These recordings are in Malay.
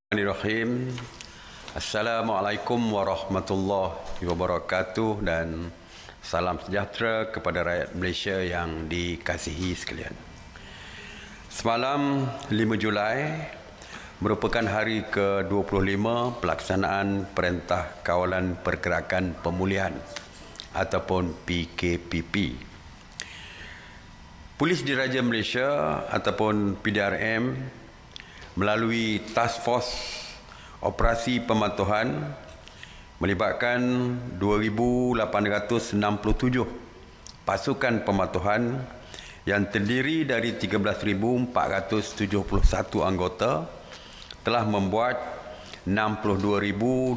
Bismillahirrahmanirrahim. Assalamualaikum warahmatullahi wabarakatuh dan salam sejahtera kepada rakyat Malaysia yang dikasihi sekalian. Semalam 5 Julai merupakan hari ke-25 pelaksanaan Perintah Kawalan Pergerakan Pemulihan ataupun PKPP. Polis Diraja Malaysia ataupun PDRM melalui Task Force Operasi Pemantauan melibatkan 2,867 pasukan pemantauan yang terdiri dari 13,471 anggota telah membuat 62,217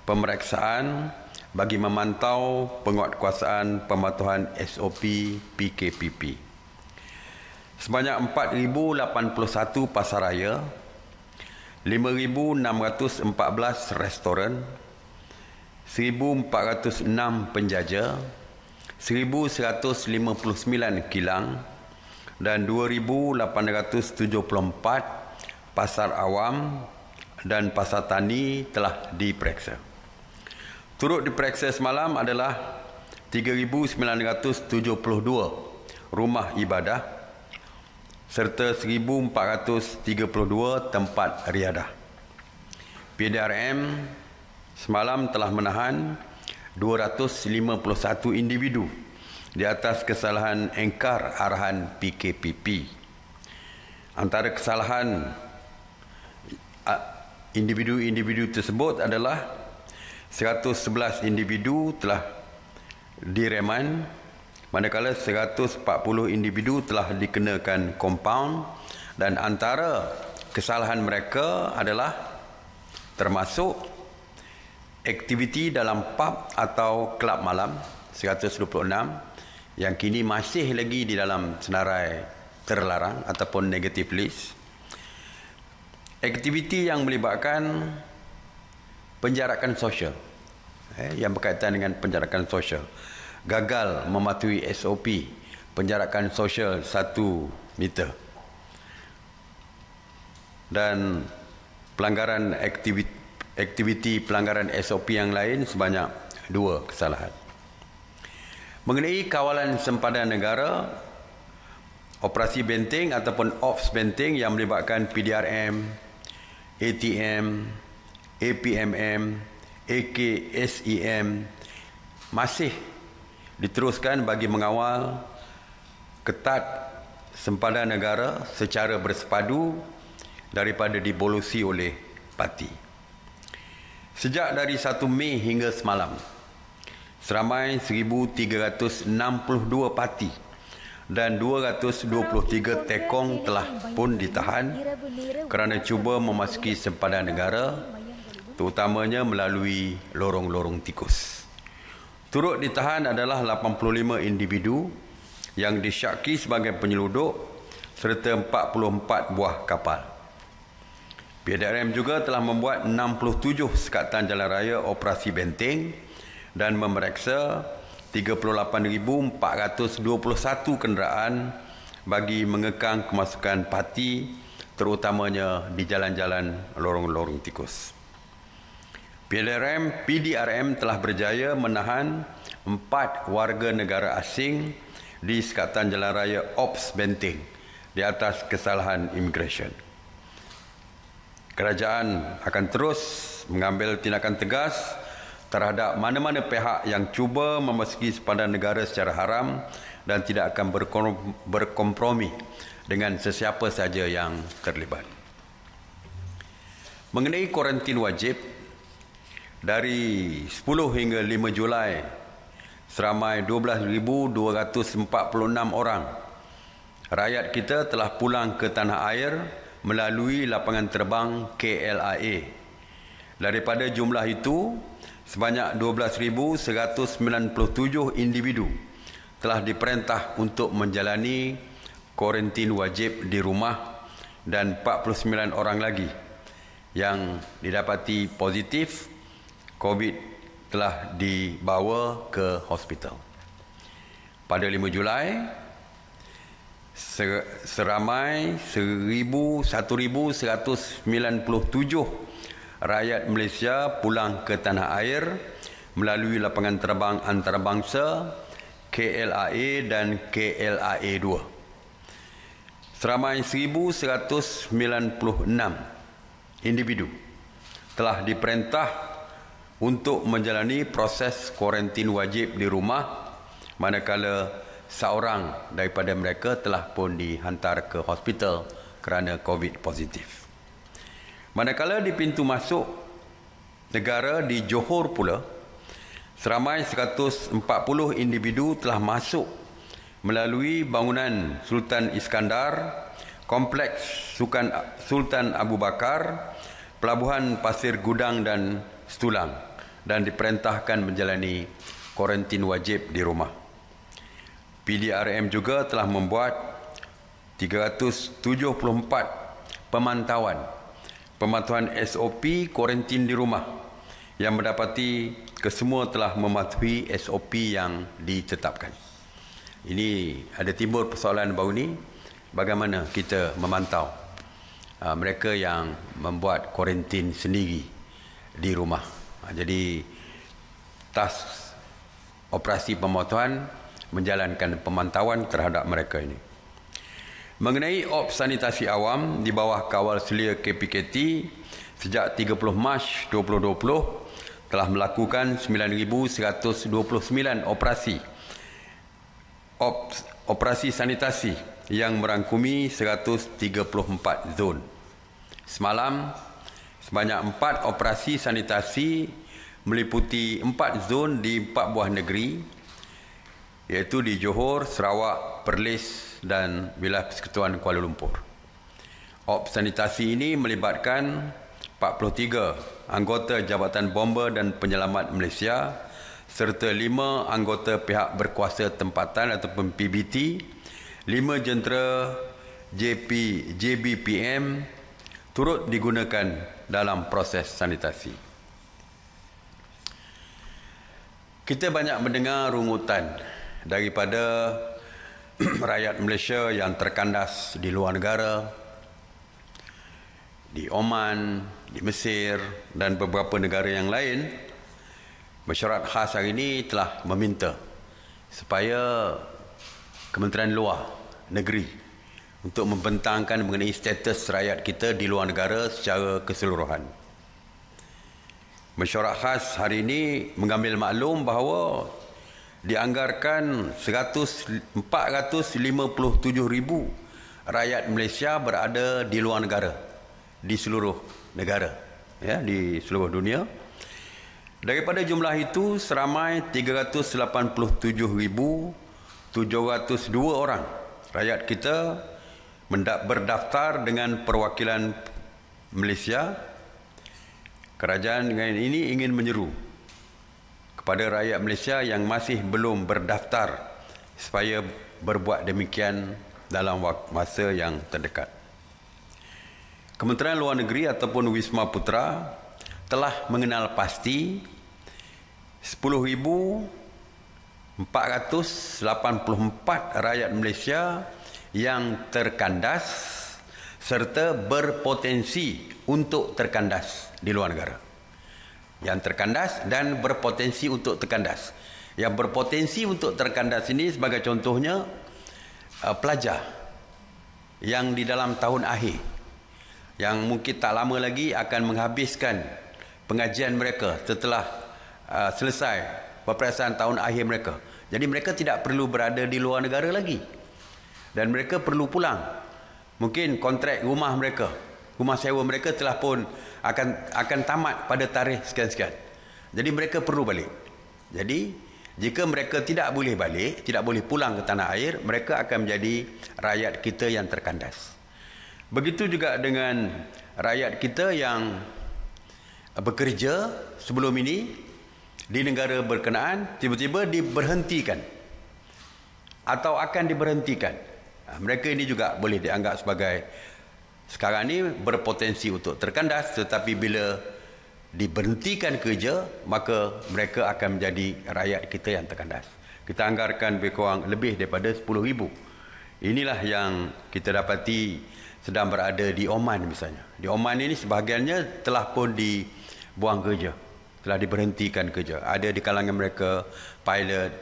pemeriksaan bagi memantau penguatkuasaan pemantauan SOP PKPP. Sebanyak 4,081 pasaraya, 5,614 restoran, 1,406 penjaja, 1,159 kilang dan 2,874 pasar awam dan pasar tani telah diperiksa. Turut diperiksa semalam adalah 3,972 rumah ibadah serta 1,432 tempat riadah. PDRM semalam telah menahan 251 individu di atas kesalahan engkar arahan PKPP. Antara kesalahan individu-individu tersebut adalah 111 individu telah direman, manakala 140 individu telah dikenakan kompaun dan antara kesalahan mereka adalah termasuk aktiviti dalam pub atau kelab malam 126 yang kini masih lagi di dalam senarai terlarang ataupun negative list. Aktiviti yang melibatkan penjarakan sosial yang berkaitan dengan penjarakan sosial, gagal mematuhi SOP penjarakan sosial 1 meter dan pelanggaran aktiviti pelanggaran SOP yang lain sebanyak 2 kesalahan. Mengenai kawalan sempadan negara, operasi benteng ataupun OPS benteng yang melibatkan PDRM, ATM, APMM, AKSEM masih diteruskan bagi mengawal ketat sempadan negara secara bersepadu daripada dibolusi oleh parti. Sejak dari 1 Mei hingga semalam, seramai 1,362 parti dan 223 tekong telah pun ditahan kerana cuba memasuki sempadan negara, terutamanya melalui lorong-lorong tikus. Turut ditahan adalah 85 individu yang disyaki sebagai penyelundup serta 44 buah kapal. PDRM juga telah membuat 67 sekatan jalan raya operasi benteng dan memeriksa 38,421 kenderaan bagi mengekang kemasukan parti terutamanya di jalan-jalan lorong-lorong tikus. PDRM telah berjaya menahan 4 warga negara asing di sekatan jalan raya OPS Benteng di atas kesalahan imigresen. Kerajaan akan terus mengambil tindakan tegas terhadap mana-mana pihak yang cuba memasuki sempadan negara secara haram dan tidak akan berkompromi dengan sesiapa saja yang terlibat. Mengenai kuarantin wajib, dari 10 hingga 5 Julai, seramai 12,246 orang rakyat kita telah pulang ke tanah air melalui lapangan terbang KLIA. Daripada jumlah itu, sebanyak 12,197 individu telah diperintah untuk menjalani kuarantin wajib di rumah dan 49 orang lagi yang didapati positif COVID telah dibawa ke hospital. Pada 5 Julai, seramai 1,197 rakyat Malaysia pulang ke tanah air melalui lapangan terbang antarabangsa KLIA dan KLIA 2. Seramai 1,196 individu telah diperintah untuk menjalani proses kuarantin wajib di rumah, manakala seorang daripada mereka telah pun dihantar ke hospital kerana COVID positif. Manakala di pintu masuk negara di Johor pula, seramai 140 individu telah masuk melalui bangunan Sultan Iskandar, Kompleks Sultan Abu Bakar, Pelabuhan Pasir Gudang dan Setulang, dan diperintahkan menjalani kuarantin wajib di rumah. PDRM juga telah membuat 374 pemantauan SOP kuarantin di rumah yang mendapati kesemua telah mematuhi SOP yang ditetapkan. Ini ada timbul persoalan baru ni, bagaimana kita memantau mereka yang membuat kuarantin sendiri di rumah. Jadi task operasi pemantauan menjalankan pemantauan terhadap mereka ini. Mengenai sanitasi awam di bawah kawal selia KPKT, sejak 30 Mac 2020 telah melakukan 9,129 operasi sanitasi yang merangkumi 134 zon. Semalam, sebanyak 4 operasi sanitasi meliputi 4 zon di 4 buah negeri, iaitu di Johor, Sarawak, Perlis dan wilayah Persekutuan Kuala Lumpur. Sanitasi ini melibatkan 43 anggota Jabatan Bomba dan Penyelamat Malaysia serta 5 anggota pihak berkuasa tempatan ataupun PBT, 5 jentera JBPM turut digunakan dalam proses sanitasi. Kita banyak mendengar rungutan daripada rakyat Malaysia yang terkandas di luar negara, di Oman, di Mesir dan beberapa negara yang lain. Mesyuarat khas hari ini telah meminta supaya Kementerian Luar Negeri untuk membentangkan mengenai status rakyat kita di luar negara secara keseluruhan. Mesyuarat khas hari ini mengambil maklum bahawa dianggarkan 457,000 rakyat Malaysia berada di luar negara, di seluruh negara, di seluruh dunia. Daripada jumlah itu, seramai 387,702 orang rakyat kita berdaftar dengan perwakilan Malaysia. Kerajaan dengan ini ingin menyeru kepada rakyat Malaysia yang masih belum berdaftar supaya berbuat demikian dalam masa yang terdekat. Kementerian Luar Negeri ataupun Wisma Putra telah mengenal pasti 10,484 rakyat Malaysia yang terkandas serta berpotensi untuk terkandas di luar negara. Yang terkandas dan berpotensi untuk terkandas. Yang berpotensi untuk terkandas ini sebagai contohnya pelajar yang di dalam tahun akhir, yang mungkin tak lama lagi akan menghabiskan pengajian mereka setelah selesai peperiksaan tahun akhir mereka. Jadi mereka tidak perlu berada di luar negara lagi, dan mereka perlu pulang. Mungkin kontrak rumah mereka, rumah sewa mereka telah pun akan tamat pada tarikh sekian-sekian. Jadi mereka perlu balik. Jadi jika mereka tidak boleh balik, tidak boleh pulang ke tanah air, mereka akan menjadi rakyat kita yang terkandas. Begitu juga dengan rakyat kita yang bekerja sebelum ini di negara berkenaan, tiba-tiba diberhentikan atau akan diberhentikan. Mereka ini juga boleh dianggap sebagai sekarang ini berpotensi untuk terkandas, tetapi bila diberhentikan kerja, maka mereka akan menjadi rakyat kita yang terkandas. Kita anggarkan lebih kurang lebih daripada 10,000 Inilah yang kita dapati sedang berada di Oman misalnya. Di Oman ini sebahagiannya telah pun dibuang kerja, telah diberhentikan kerja. Ada di kalangan mereka pilot,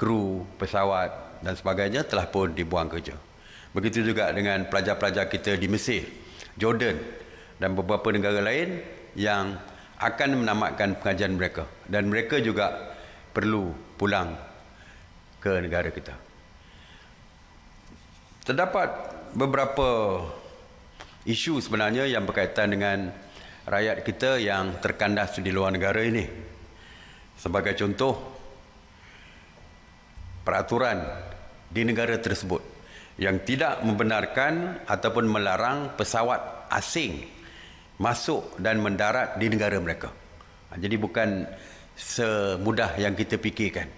kru pesawat dan sebagainya telah pun dibuang kerja. Begitu juga dengan pelajar-pelajar kita di Mesir, Jordan dan beberapa negara lain yang akan menamatkan pengajian mereka, dan mereka juga perlu pulang ke negara kita. Terdapat beberapa isu sebenarnya yang berkaitan dengan rakyat kita yang terkandas di luar negara ini. Sebagai contoh, peraturan di negara tersebut yang tidak membenarkan ataupun melarang pesawat asing masuk dan mendarat di negara mereka. Jadi bukan semudah yang kita fikirkan.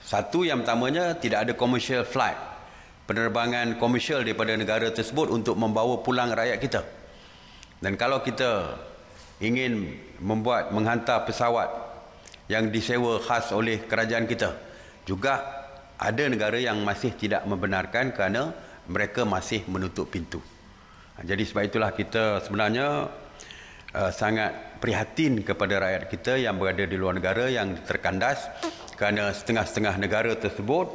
Satu, yang pertamanya, tidak ada commercial flight, penerbangan komersial daripada negara tersebut untuk membawa pulang rakyat kita. Dan kalau kita ingin menghantar pesawat yang disewa khas oleh kerajaan kita, juga ada negara yang masih tidak membenarkan kerana mereka masih menutup pintu. Jadi sebab itulah kita sebenarnya sangat prihatin kepada rakyat kita yang berada di luar negara yang terkandas, kerana setengah-setengah negara tersebut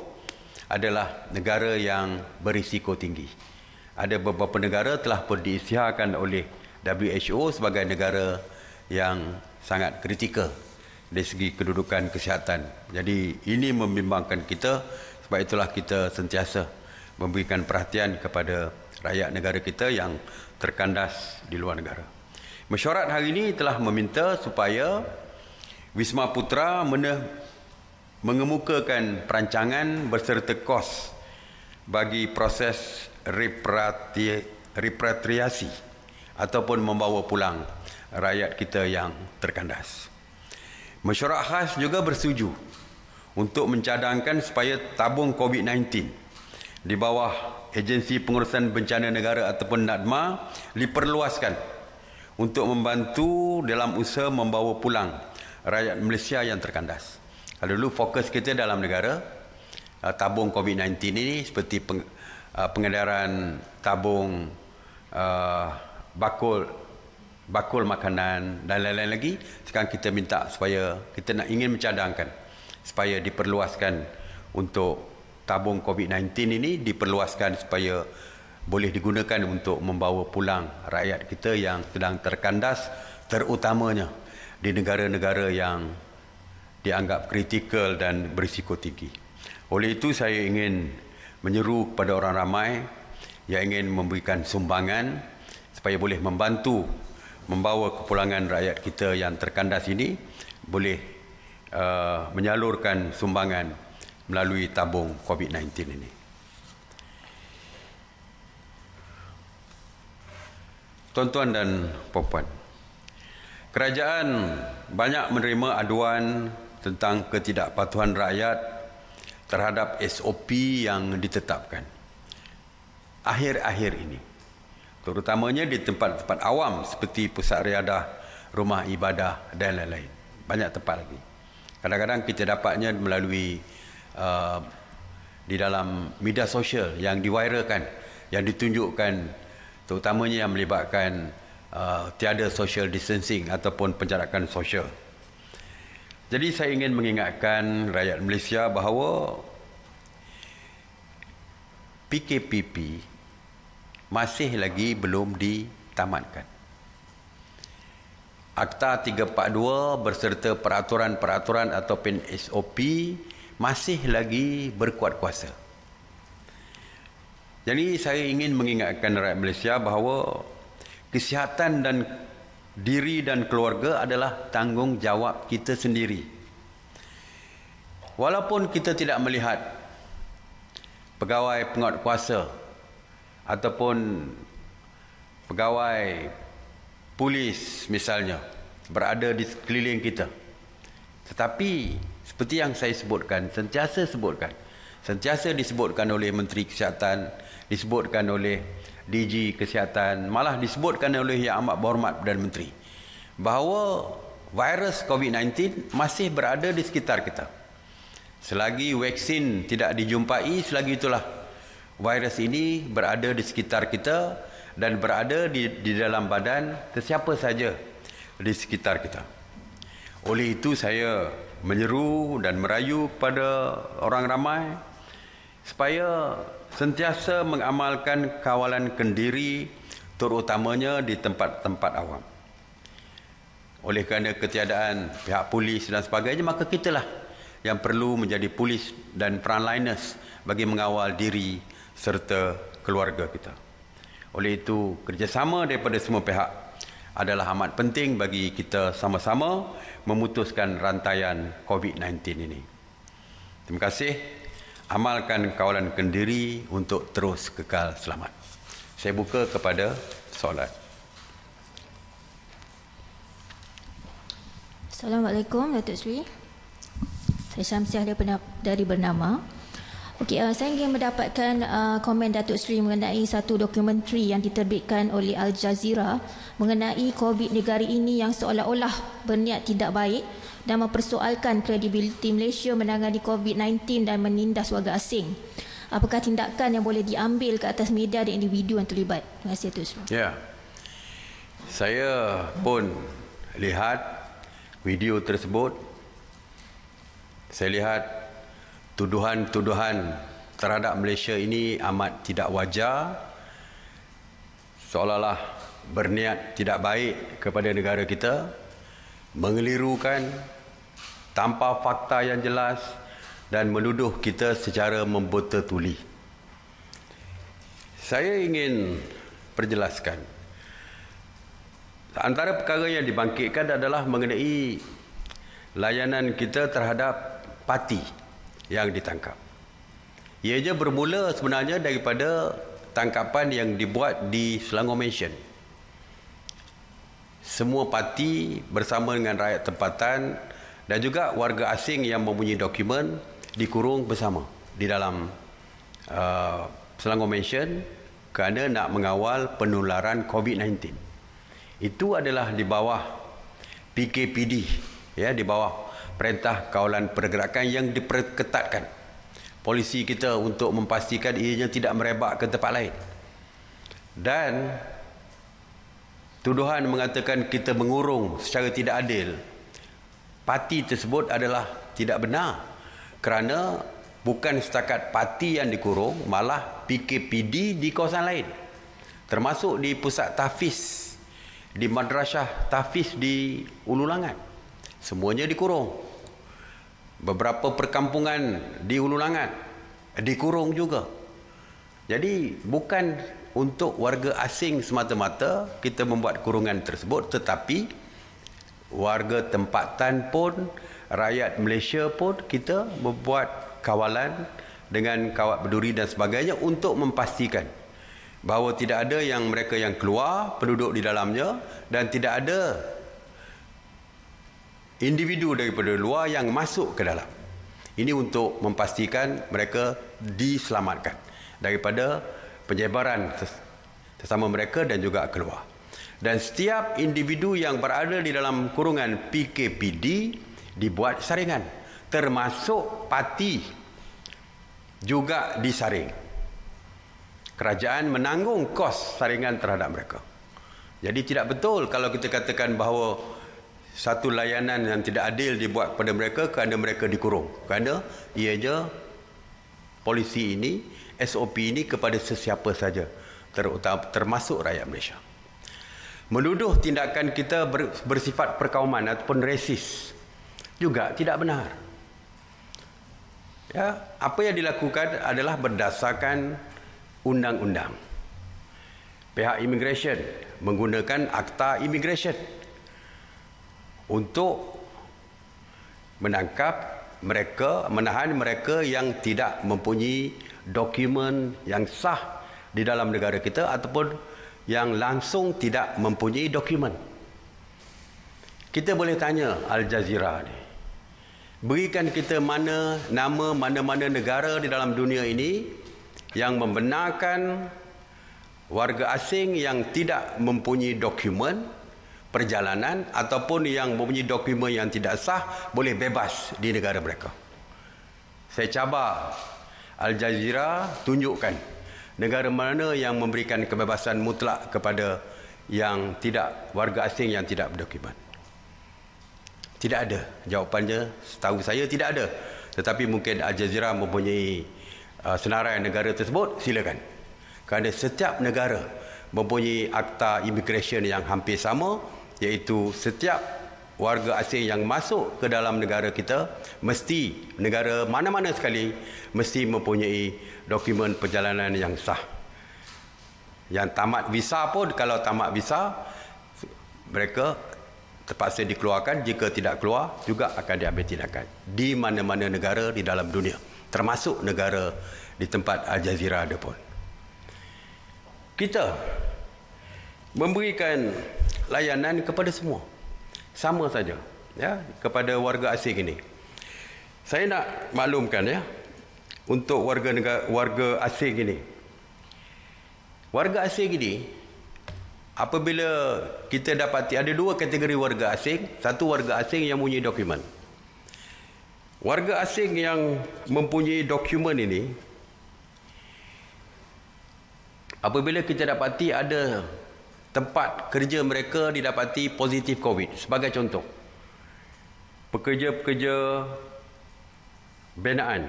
adalah negara yang berisiko tinggi. Ada beberapa negara telah pun diisytiharkan oleh WHO sebagai negara yang sangat kritikal dari segi kedudukan kesihatan. Jadi ini membimbangkan kita, sebab itulah kita sentiasa memberikan perhatian kepada rakyat negara kita yang terkandas di luar negara. Mesyuarat hari ini telah meminta supaya Wisma Putra mengemukakan perancangan berserta kos bagi proses repatriasi ataupun membawa pulang rakyat kita yang terkandas. Mesyuarat khas juga bersetuju untuk mencadangkan supaya tabung COVID-19 di bawah Agensi Pengurusan Bencana Negara ataupun NADMA diperluaskan untuk membantu dalam usaha membawa pulang rakyat Malaysia yang terkandas. Kalau dulu fokus kita dalam negara, tabung COVID-19 ini seperti pengedaran tabung bakul makanan dan lain-lain lagi. Sekarang kita minta supaya kita ingin mencadangkan supaya diperluaskan untuk tabung COVID-19 ini, diperluaskan supaya boleh digunakan untuk membawa pulang rakyat kita yang sedang terkandas, terutamanya di negara-negara yang dianggap kritikal dan berisiko tinggi. Oleh itu saya ingin menyeru kepada orang ramai yang ingin memberikan sumbangan supaya boleh membantu membawa kepulangan rakyat kita yang terkandas ini, boleh menyalurkan sumbangan melalui tabung COVID-19 ini. Tuan-tuan dan puan-puan, kerajaan banyak menerima aduan tentang ketidakpatuhan rakyat terhadap SOP yang ditetapkan akhir-akhir ini, terutamanya di tempat-tempat awam seperti pusat riadah, rumah ibadah dan lain-lain. Banyak tempat lagi. Kadang-kadang kita dapatnya melalui di dalam media sosial yang diviralkan, yang ditunjukkan, terutamanya yang melibatkan tiada social distancing ataupun penjarakan sosial. Jadi saya ingin mengingatkan rakyat Malaysia bahawa PKPP masih lagi belum ditamatkan. Akta 342 berserta peraturan-peraturan ataupun SOP masih lagi berkuat kuasa. Jadi saya ingin mengingatkan rakyat Malaysia bahawa kesihatan dan diri dan keluarga adalah tanggungjawab kita sendiri. Walaupun kita tidak melihat pegawai penguatkuasa ataupun pegawai polis misalnya berada di sekeliling kita, tetapi seperti yang saya sebutkan, sentiasa disebutkan oleh Menteri Kesihatan, disebutkan oleh DG Kesihatan, malah disebutkan oleh Yang Amat Berhormat Perdana Menteri, bahawa virus COVID-19 masih berada di sekitar kita. Selagi vaksin tidak dijumpai, selagi itulah virus ini berada di sekitar kita dan berada di dalam badan sesiapa saja di sekitar kita. Oleh itu saya menyeru dan merayu kepada orang ramai supaya sentiasa mengamalkan kawalan kendiri, terutamanya di tempat-tempat awam. Oleh kerana ketiadaan pihak polis dan sebagainya, maka kitalah yang perlu menjadi polis dan frontliners bagi mengawal diri serta keluarga kita. Oleh itu, kerjasama daripada semua pihak adalah amat penting bagi kita sama-sama memutuskan rantaian COVID-19 ini. Terima kasih. Amalkan kawalan kendiri untuk terus kekal selamat. Saya buka kepada soalan. Assalamualaikum Datuk Seri. Saya Syamsiah dari Bernama. Okey, saya ingin mendapatkan komen Datuk Seri mengenai satu dokumentari yang diterbitkan oleh Al Jazeera mengenai COVID negara ini yang seolah-olah berniat tidak baik dan mempersoalkan kredibiliti Malaysia menangani COVID-19 dan menindas warga asing. Apakah tindakan yang boleh diambil ke atas media dan individu yang terlibat? Terima kasih Datuk Seri. Ya, saya pun lihat video tersebut. Saya lihat tuduhan-tuduhan terhadap Malaysia ini amat tidak wajar, seolah-olah berniat tidak baik kepada negara kita, mengelirukan tanpa fakta yang jelas dan menuduh kita secara membota tuli. Saya ingin perjelaskan, antara perkara yang dibangkitkan adalah mengenai layanan kita terhadap parti yang ditangkap. Ianya bermula sebenarnya daripada tangkapan yang dibuat di Selangor Mansion. Semua parti bersama dengan rakyat tempatan dan juga warga asing yang mempunyai dokumen dikurung bersama di dalam Selangor Mansion kerana nak mengawal penularan COVID-19. Itu adalah di bawah PKPD, ya, di bawah Perintah Kawalan Pergerakan yang diperketatkan polisi kita untuk memastikan ianya tidak merebak ke tempat lain. Dan tuduhan mengatakan kita mengurung secara tidak adil parti tersebut adalah tidak benar, kerana bukan setakat parti yang dikurung, malah PKPD di kawasan lain, termasuk di pusat tahfiz, di madrasah tahfiz di Ulu Langat, semuanya dikurung. Beberapa perkampungan di Ulu Langat dikurung juga. Jadi bukan untuk warga asing semata-mata kita membuat kurungan tersebut, tetapi warga tempatan pun, rakyat Malaysia pun kita membuat kawalan dengan kawat berduri dan sebagainya untuk memastikan bahawa tidak ada yang mereka yang keluar, penduduk di dalamnya, dan tidak ada individu daripada luar yang masuk ke dalam. Ini untuk memastikan mereka diselamatkan daripada penyebaran sesama mereka dan juga keluar. Dan setiap individu yang berada di dalam kurungan PKPD dibuat saringan, termasuk parti juga disaring. Kerajaan menanggung kos saringan terhadap mereka. Jadi tidak betul kalau kita katakan bahawa satu layanan yang tidak adil dibuat kepada mereka kerana mereka dikurung. Kerana ianya polisi ini, SOP ini kepada sesiapa saja, termasuk rakyat Malaysia. Menuduh tindakan kita bersifat perkauman ataupun resis juga tidak benar. Ya, apa yang dilakukan adalah berdasarkan undang-undang. Pihak imigresen menggunakan akta imigresen untuk menangkap mereka, menahan mereka yang tidak mempunyai dokumen yang sah di dalam negara kita ataupun yang langsung tidak mempunyai dokumen. Kita boleh tanya Al Jazeera ni, berikan kita nama mana-mana negara di dalam dunia ini yang membenarkan warga asing yang tidak mempunyai dokumen perjalanan ataupun yang mempunyai dokumen yang tidak sah boleh bebas di negara mereka. Saya cabar Al Jazeera tunjukkan negara mana yang memberikan kebebasan mutlak kepada yang tidak, warga asing yang tidak berdokumen? Tidak ada. Jawapannya setahu saya tidak ada. Tetapi mungkin Al Jazeera mempunyai senarai negara tersebut, silakan. Kerana setiap negara mempunyai akta immigration yang hampir sama, iaitu setiap warga asing yang masuk ke dalam negara kita, mesti, negara mana-mana sekali, mesti mempunyai dokumen perjalanan yang sah. Yang tamat visa pun, kalau tamat visa, mereka terpaksa dikeluarkan. Jika tidak keluar, juga akan diambil tindakan di mana-mana negara di dalam dunia, termasuk negara di tempat Al Jazeera ada pun. Kita memberikan layanan kepada semua, sama saja, ya, kepada warga asing ini. Saya nak maklumkan, ya, untuk warga asing ini. Warga asing ini, apabila kita dapati ada dua kategori warga asing. Satu, warga asing yang mempunyai dokumen. Warga asing yang mempunyai dokumen ini, apabila kita dapati ada tempat kerja mereka didapati positif COVID, sebagai contoh, pekerja-pekerja binaan,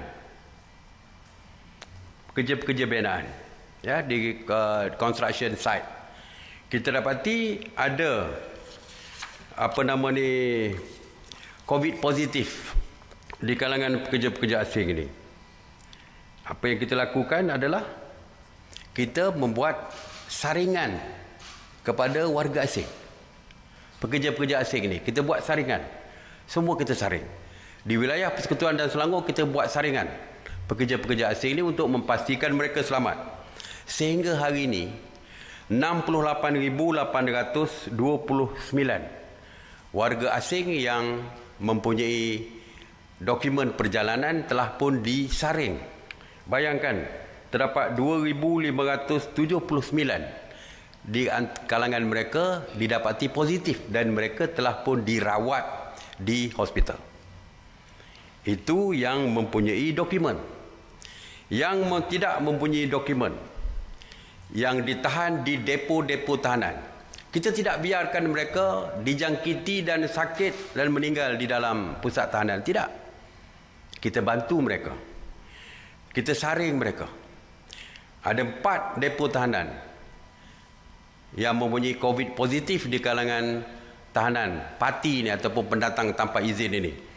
ya, di construction site, kita dapati ada COVID positif di kalangan pekerja-pekerja asing ini. Apa yang kita lakukan adalah kita membuat saringan kepada warga asing, pekerja-pekerja asing ini. Kita buat saringan, semua kita saring. Di wilayah Persekutuan dan Selangor, kita buat saringan pekerja-pekerja asing ini untuk memastikan mereka selamat. Sehingga hari ini 68,829 warga asing yang mempunyai dokumen perjalanan telah pun disaring. Bayangkan, terdapat 2,579 di kalangan mereka didapati positif dan mereka telah pun dirawat di hospital. Itu yang mempunyai dokumen. Yang tidak mempunyai dokumen, yang ditahan di depo-depo tahanan, kita tidak biarkan mereka dijangkiti dan sakit dan meninggal di dalam pusat tahanan. Tidak. Kita bantu mereka. Kita saring mereka. Ada 4 depo tahanan yang mempunyai COVID positif di kalangan tahanan parti ini ataupun pendatang tanpa izin ini.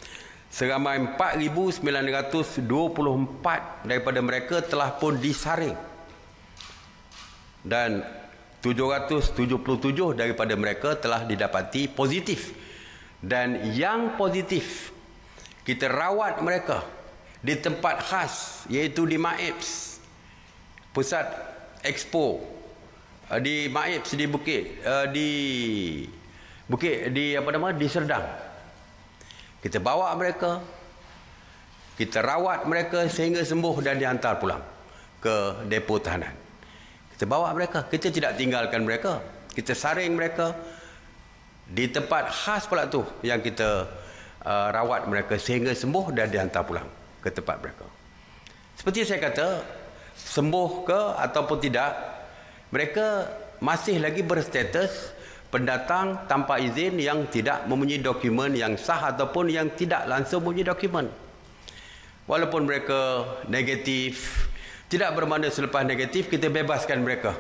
Seramai 4,924 daripada mereka telah pun disaring. Dan 777 daripada mereka telah didapati positif. Dan yang positif, kita rawat mereka di tempat khas, iaitu di MAIPS, Pusat Expo, di MAIPS di di Serdang. Kita bawa mereka, kita rawat mereka sehingga sembuh dan dihantar pulang ke depo tahanan. Kita bawa mereka, kita tidak tinggalkan mereka. Kita saring mereka di tempat khas pula tu yang kita rawat mereka sehingga sembuh dan dihantar pulang ke tempat mereka. Seperti saya kata, sembuh ke ataupun tidak, mereka masih lagi berstatus pendatang tanpa izin yang tidak mempunyai dokumen yang sah ataupun yang tidak langsung mempunyai dokumen. Walaupun mereka negatif, tidak bermakna selepas negatif kita bebaskan mereka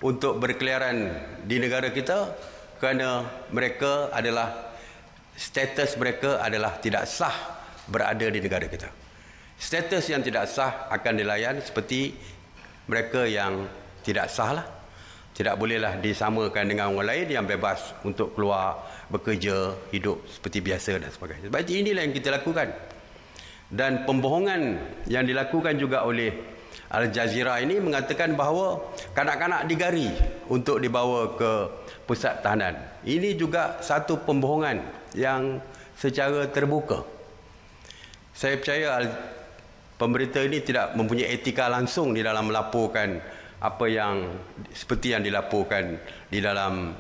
untuk berkeliaran di negara kita, kerana mereka adalah, status mereka adalah tidak sah berada di negara kita. Status yang tidak sah akan dilayan seperti mereka yang tidak sah lah. Tidak bolehlah disamakan dengan orang lain yang bebas untuk keluar, bekerja, hidup seperti biasa dan sebagainya. Sebab inilah yang kita lakukan. Dan pembohongan yang dilakukan juga oleh Al Jazeera ini mengatakan bahawa kanak-kanak digari untuk dibawa ke pusat tahanan. Ini juga satu pembohongan yang secara terbuka. Saya percaya pemerintah ini tidak mempunyai etika langsung di dalam melaporkan apa yang seperti yang dilaporkan di dalam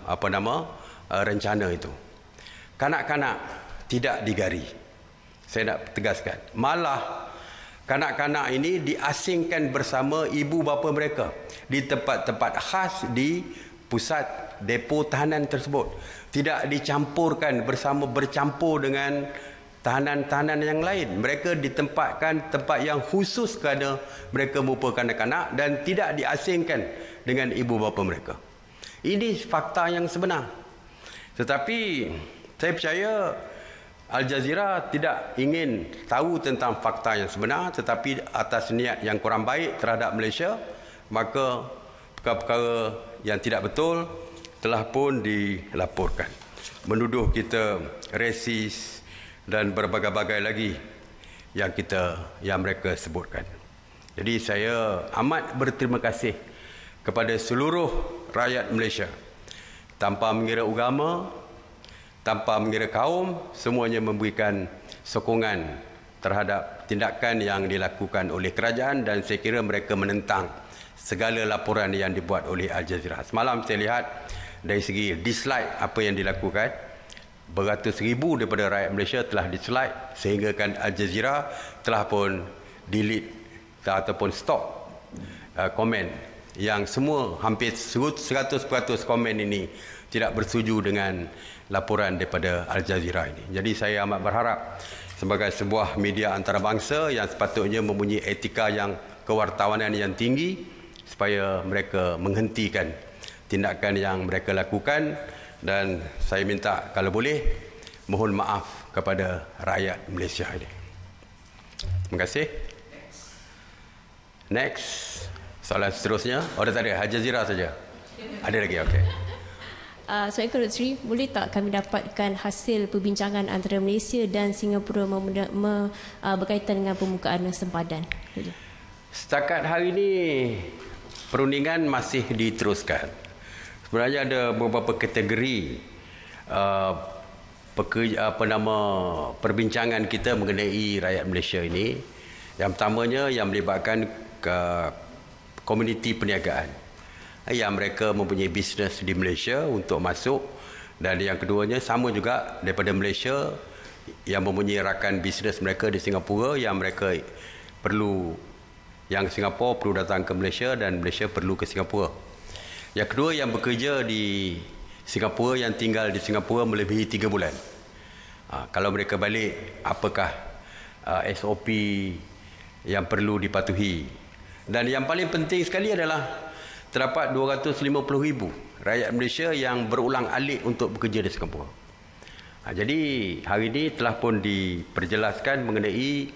rencana itu. Kanak-kanak tidak digari. Saya nak tegaskan. Malah kanak-kanak ini diasingkan bersama ibu bapa mereka di tempat-tempat khas di pusat depo tahanan tersebut. Tidak dicampurkan bercampur dengan tahanan-tahanan yang lain. Mereka ditempatkan tempat yang khusus kerana mereka merupakan kanak-kanak dan tidak diasingkan dengan ibu bapa mereka. Ini fakta yang sebenar. Tetapi saya percaya Al Jazeera tidak ingin tahu tentang fakta yang sebenar, tetapi atas niat yang kurang baik terhadap Malaysia, maka perkara-perkara yang tidak betul telah pun dilaporkan. Menuduh kita resis dan berbagai-bagai lagi yang mereka sebutkan. Jadi saya amat berterima kasih kepada seluruh rakyat Malaysia, tanpa mengira agama, tanpa mengira kaum, semuanya memberikan sokongan terhadap tindakan yang dilakukan oleh kerajaan, dan saya kira mereka menentang segala laporan yang dibuat oleh Al Jazeera. Semalam saya lihat dari segi dislike apa yang dilakukan, beratus ribu daripada rakyat Malaysia telah dislike, sehingga kan Al Jazeera telah pun delete ataupun stop komen yang semua hampir 100% komen ini tidak bersetuju dengan laporan daripada Al Jazeera ini. Jadi saya amat berharap sebagai sebuah media antarabangsa yang sepatutnya mempunyai etika yang kewartawanan yang tinggi, supaya mereka menghentikan tindakan yang mereka lakukan, dan saya minta kalau boleh mohon maaf kepada rakyat Malaysia ini. Terima kasih. Next. Soalan seterusnya. Oh, dah tak ada. Al Jazeera saja. Ada lagi? Okey. Soalan kedua, Sri, boleh tak kami dapatkan hasil perbincangan antara Malaysia dan Singapura berkaitan dengan pembukaan sempadan? Setakat hari ini perundingan masih diteruskan. Sebenarnya ada beberapa kategori perbincangan kita mengenai rakyat Malaysia ini. Yang pertamanya yang melibatkan komuniti perniagaan yang mereka mempunyai bisnes di Malaysia untuk masuk, dan yang keduanya sama juga daripada Malaysia yang mempunyai rakan bisnes mereka di Singapura, yang Singapura perlu datang ke Malaysia dan Malaysia perlu ke Singapura. Yang kedua yang bekerja di Singapura, yang tinggal di Singapura melebihi 3 bulan. Kalau mereka balik, apakah SOP yang perlu dipatuhi? Dan yang paling penting sekali adalah terdapat 250,000 rakyat Malaysia yang berulang alik untuk bekerja di Singapura. Jadi hari ini telah pun diperjelaskan mengenai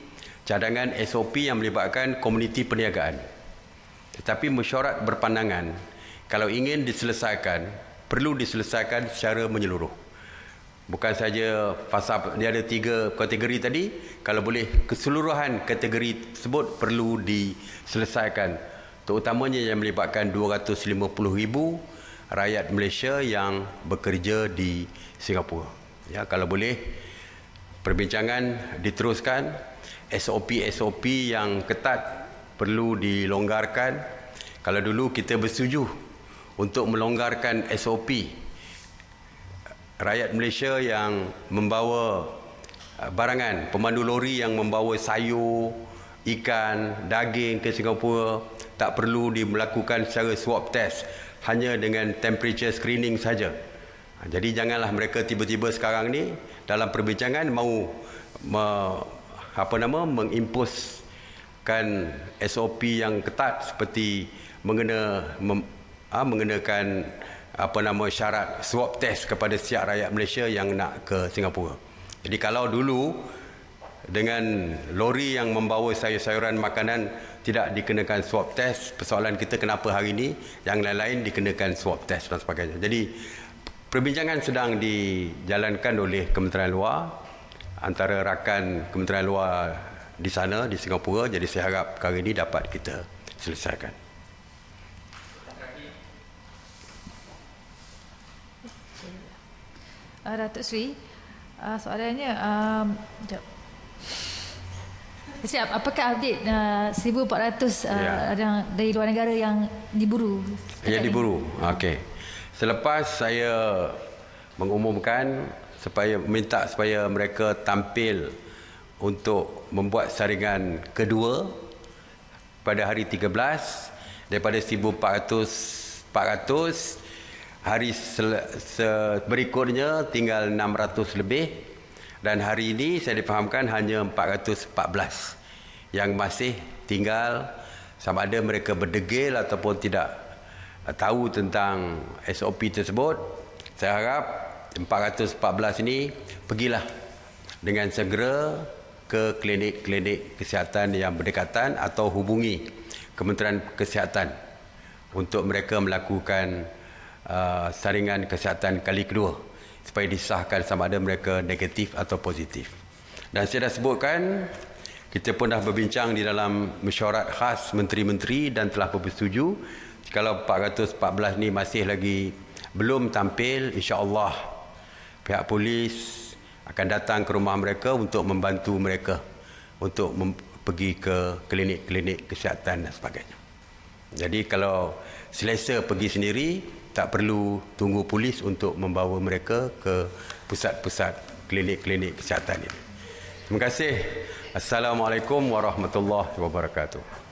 cadangan SOP yang melibatkan komuniti perniagaan. Tetapi mesyuarat berpandangan, kalau ingin diselesaikan, perlu diselesaikan secara menyeluruh. Bukan saja fasa, dia ada 3 kategori tadi, kalau boleh keseluruhan kategori tersebut perlu diselesaikan, terutamanya yang melibatkan 250,000 rakyat Malaysia yang bekerja di Singapura. Ya, kalau boleh perbincangan diteruskan, SOP yang ketat perlu dilonggarkan. Kalau dulu kita bersetuju untuk melonggarkan SOP, rakyat Malaysia yang membawa barangan, pemandu lori yang membawa sayur, ikan, daging ke Singapura, tak perlu dilakukan secara swab test, hanya dengan temperature screening saja. Jadi janganlah mereka tiba-tiba sekarang ni dalam perbincangan mahu mengimposkan SOP yang ketat seperti mengenakan syarat swab test kepada setiap rakyat Malaysia yang nak ke Singapura. Jadi kalau dulu dengan lori yang membawa sayur-sayuran makanan tidak dikenakan swab test, persoalan kita kenapa hari ini yang lain-lain dikenakan swab test dan sebagainya. Jadi perbincangan sedang dijalankan oleh Kementerian Luar antara rakan Kementerian Luar di sana di Singapura. Jadi saya harap perkara ini dapat kita selesaikan. Datuk Seri, soalannya siap, apakah update 1,400 dari luar negara yang diburu? Yang diburu. Okey. Selepas saya mengumumkan supaya mereka tampil untuk membuat saringan kedua pada hari 13 daripada 1,400 hari berikutnya tinggal 600 lebih dan hari ini saya difahamkan hanya 414 yang masih tinggal, sama ada mereka berdegil ataupun tidak tahu tentang SOP tersebut. Saya harap 414 ini pergilah dengan segera ke klinik-klinik kesihatan yang berdekatan atau hubungi Kementerian Kesihatan untuk mereka melakukan saringan kesihatan kali kedua supaya disahkan sama ada mereka negatif atau positif. Dan saya dah sebutkan, kita pun dah berbincang di dalam mesyuarat khas menteri-menteri dan telah bersetuju kalau 414 ni masih lagi belum tampil, insya-Allah pihak polis akan datang ke rumah mereka untuk membantu mereka untuk pergi ke klinik-klinik kesihatan dan sebagainya. Jadi kalau selesa pergi sendiri, tak perlu tunggu polis untuk membawa mereka ke pusat-pusat klinik-klinik kesihatan ini. Terima kasih. Assalamualaikum warahmatullahi wabarakatuh.